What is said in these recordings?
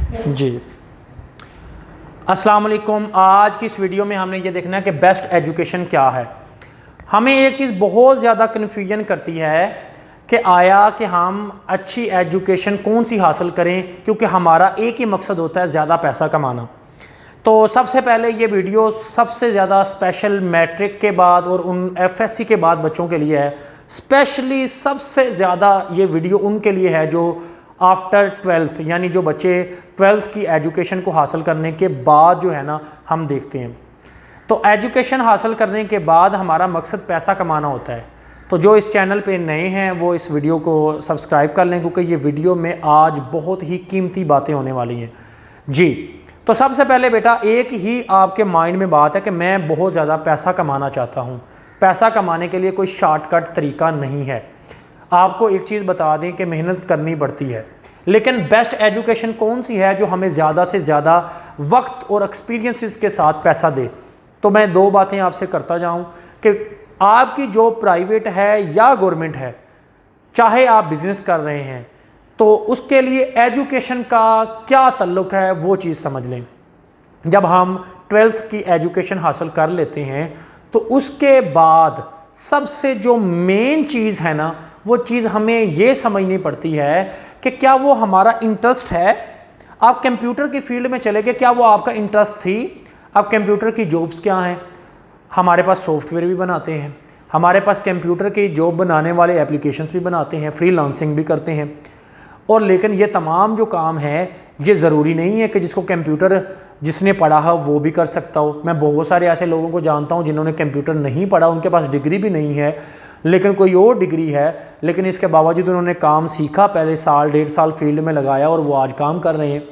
जी अस्सलाम वालेकुम। आज की इस वीडियो में हमने ये देखना है कि बेस्ट एजुकेशन क्या है। हमें एक चीज़ बहुत ज़्यादा कन्फ्यूजन करती है कि आया कि हम अच्छी एजुकेशन कौन सी हासिल करें, क्योंकि हमारा एक ही मकसद होता है ज़्यादा पैसा कमाना। तो सबसे पहले ये वीडियो सबसे ज़्यादा स्पेशल मैट्रिक के बाद और उन एफएससी के बाद बच्चों के लिए है। स्पेशली सबसे ज़्यादा ये वीडियो उनके लिए है जो आफ्टर ट्वेल्थ, यानी जो बच्चे ट्वेल्थ की एजुकेशन को हासिल करने के बाद जो है ना हम देखते हैं। तो एजुकेशन हासिल करने के बाद हमारा मकसद पैसा कमाना होता है। तो जो इस चैनल पे नए हैं वो इस वीडियो को सब्सक्राइब कर लें, क्योंकि ये वीडियो में आज बहुत ही कीमती बातें होने वाली हैं। जी तो सबसे पहले बेटा एक ही आपके माइंड में बात है कि मैं बहुत ज़्यादा पैसा कमाना चाहता हूँ। पैसा कमाने के लिए कोई शॉर्टकट तरीका नहीं है। आपको एक चीज़ बता दें कि मेहनत करनी पड़ती है, लेकिन बेस्ट एजुकेशन कौन सी है जो हमें ज़्यादा से ज़्यादा वक्त और एक्सपीरियंसेस के साथ पैसा दे। तो मैं दो बातें आपसे करता जाऊं कि आपकी जॉब प्राइवेट है या गवर्नमेंट है, चाहे आप बिज़नेस कर रहे हैं, तो उसके लिए एजुकेशन का क्या ताल्लुक़ है वो चीज़ समझ लें। जब हम ट्वेल्थ की एजुकेशन हासिल कर लेते हैं तो उसके बाद सबसे जो मेन चीज़ है ना, वो चीज़ हमें ये समझनी पड़ती है कि क्या वो हमारा इंटरेस्ट है। आप कंप्यूटर की फील्ड में चले गए, क्या वो आपका इंटरेस्ट थी। अब कंप्यूटर की जॉब्स क्या हैं, हमारे पास सॉफ्टवेयर भी बनाते हैं, हमारे पास कंप्यूटर की जॉब बनाने वाले एप्लीकेशंस भी बनाते हैं, फ्रीलांसिंग भी करते हैं। और लेकिन ये तमाम जो काम है ये ज़रूरी नहीं है कि जिसको कंप्यूटर जिसने पढ़ा हो वो भी कर सकता हो। मैं बहुत सारे ऐसे लोगों को जानता हूँ जिन्होंने कंप्यूटर नहीं पढ़ा, उनके पास डिग्री भी नहीं है, लेकिन कोई और डिग्री है, लेकिन इसके बावजूद उन्होंने काम सीखा, पहले साल डेढ़ साल फील्ड में लगाया और वो आज काम कर रहे हैं।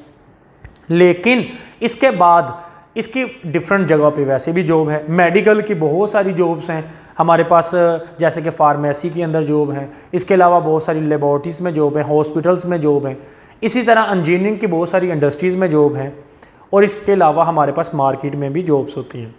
लेकिन इसके बाद इसकी डिफरेंट जगह पे वैसे भी जॉब है। मेडिकल की बहुत सारी जॉब्स हैं हमारे पास, जैसे कि फार्मेसी के अंदर जॉब है, इसके अलावा बहुत सारी लेबॉर्ट्रीज़ में जॉब है, हॉस्पिटल्स में जॉब है, इसी तरह इंजीनियरिंग की बहुत सारी इंडस्ट्रीज़ में जॉब है, और इसके अलावा हमारे पास मार्केट में भी जॉब्स होती हैं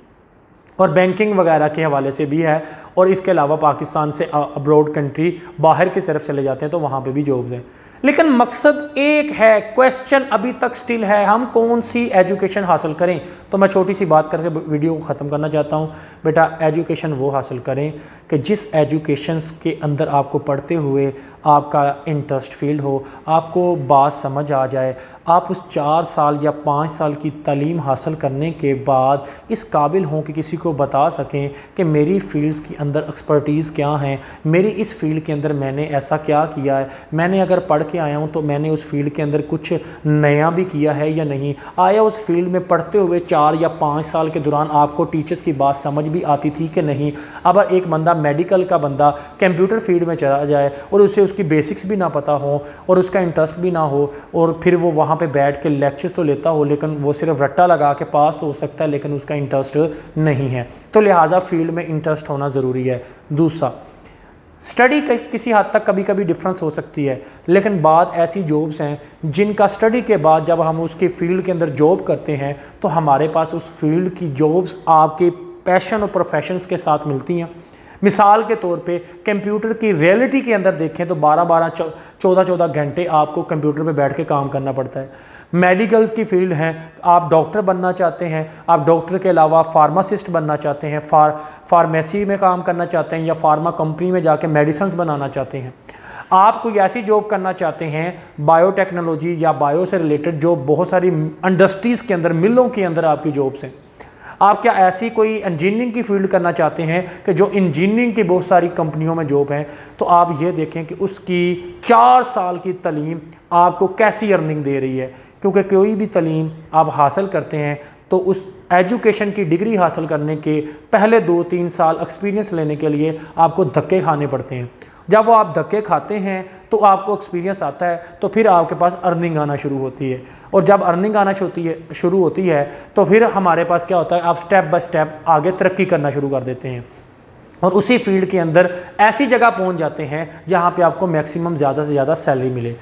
और बैंकिंग वगैरह के हवाले से भी है। और इसके अलावा पाकिस्तान से अब्रॉड कंट्री बाहर की तरफ चले जाते हैं तो वहाँ पे भी जॉब्स हैं। लेकिन मकसद एक है, क्वेश्चन अभी तक स्टिल है, हम कौन सी एजुकेशन हासिल करें। तो मैं छोटी सी बात करके वीडियो को ख़त्म करना चाहता हूँ। बेटा एजुकेशन वो हासिल करें कि जिस एजुकेशन के अंदर आपको पढ़ते हुए आपका इंटरेस्ट फील्ड हो, आपको बात समझ आ जाए, आप उस 4 साल या 5 साल की तालीम हासिल करने के बाद इस काबिल हों कि किसी को बता सकें कि मेरी फील्ड्स के अंदर एक्सपर्टीज़ क्या हैं, मेरी इस फील्ड के अंदर मैंने ऐसा क्या किया है, मैंने अगर पढ़ के आया हूँ तो मैंने उस फील्ड के अंदर कुछ नया भी किया है या नहीं। आया उस फील्ड में पढ़ते हुए 4 या 5 साल के दौरान आपको टीचर्स की बात समझ भी आती थी कि नहीं। अब एक बंदा मेडिकल का बंदा कंप्यूटर फील्ड में चला जाए और उसे उसकी बेसिक्स भी ना पता हो और उसका इंटरेस्ट भी ना हो, और फिर वो वहाँ पे बैठ के लेक्चर्स तो लेता हो, लेकिन वो सिर्फ रट्टा लगा के पास तो हो सकता है, लेकिन उसका इंटरेस्ट नहीं है। तो लिहाजा फील्ड में इंटरेस्ट होना ज़रूरी है। दूसरा, स्टडी किसी हद तक कभी कभी डिफरेंस हो सकती है, लेकिन बाद ऐसी जॉब्स हैं जिनका स्टडी के बाद जब हम उसके फील्ड के अंदर जॉब करते हैं तो हमारे पास उस फील्ड की जॉब्स आपके पैशन और प्रोफेशंस के साथ मिलती हैं। मिसाल के तौर पे कंप्यूटर की रियलिटी के अंदर देखें तो 12-12 14-14 घंटे आपको कंप्यूटर पे बैठ के काम करना पड़ता है। मेडिकल्स की फील्ड हैं, आप डॉक्टर बनना चाहते हैं, आप डॉक्टर के अलावा फार्मासिस्ट बनना चाहते हैं, फार्मेसी में काम करना चाहते हैं, या फार्मा कंपनी में जाके मेडिसिन बनाना चाहते हैं, आप कोई ऐसी जॉब करना चाहते हैं बायोटेक्नोलॉजी या बायो से रिलेटेड, जो बहुत सारी इंडस्ट्रीज़ के अंदर, मिलों के अंदर आपकी जॉब्स हैं। आप क्या ऐसी कोई इंजीनियरिंग की फील्ड करना चाहते हैं कि जो इंजीनियरिंग की बहुत सारी कंपनियों में जॉब है, तो आप ये देखें कि उसकी 4 साल की तालीम आपको कैसी अर्निंग दे रही है। क्योंकि कोई भी तालीम आप हासिल करते हैं तो उस एजुकेशन की डिग्री हासिल करने के पहले 2-3 साल एक्सपीरियंस लेने के लिए आपको धक्के खाने पड़ते हैं। जब वो आप धक्के खाते हैं तो आपको एक्सपीरियंस आता है, तो फिर आपके पास अर्निंग आना शुरू होती है, और जब अर्निंग आना शुरू होती है तो फिर हमारे पास क्या होता है, आप स्टेप बाय स्टेप आगे तरक्की करना शुरू कर देते हैं और उसी फील्ड के अंदर ऐसी जगह पहुंच जाते हैं जहां पे आपको मैक्सिमम ज़्यादा से ज़्यादा सैलरी मिले।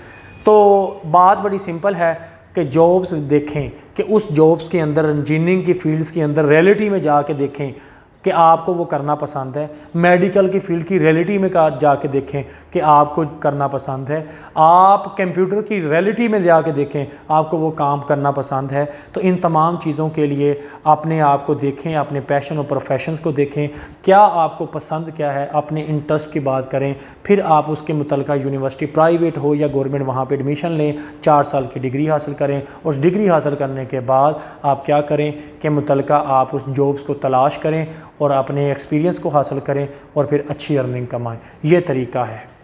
तो बात बड़ी सिंपल है कि जॉब्स देखें कि उस जॉब्स के अंदर, इंजीनियरिंग की फील्ड्स के अंदर रियलिटी में जाके देखें कि आपको वो करना पसंद है। मेडिकल की फील्ड की रियलिटी में जाके देखें कि आपको करना पसंद है। आप कंप्यूटर की रियलिटी में जाके देखें आपको वो काम करना पसंद है। तो इन तमाम चीज़ों के लिए अपने आप को देखें, अपने पैशन और प्रोफेशंस को देखें, क्या आपको पसंद क्या है, अपने इंटरेस्ट की बात करें, फिर आप उसके मुतलका यूनिवर्सिटी प्राइवेट हो या गवर्नमेंट वहाँ पे एडमिशन लें, 4 साल की डिग्री हासिल करें। उस डिग्री हासिल करने के बाद आप क्या करें कि मुतलका आप उस जॉब्स को तलाश करें और अपने एक्सपीरियंस को हासिल करें और फिर अच्छी अर्निंग कमाएं। ये तरीका है।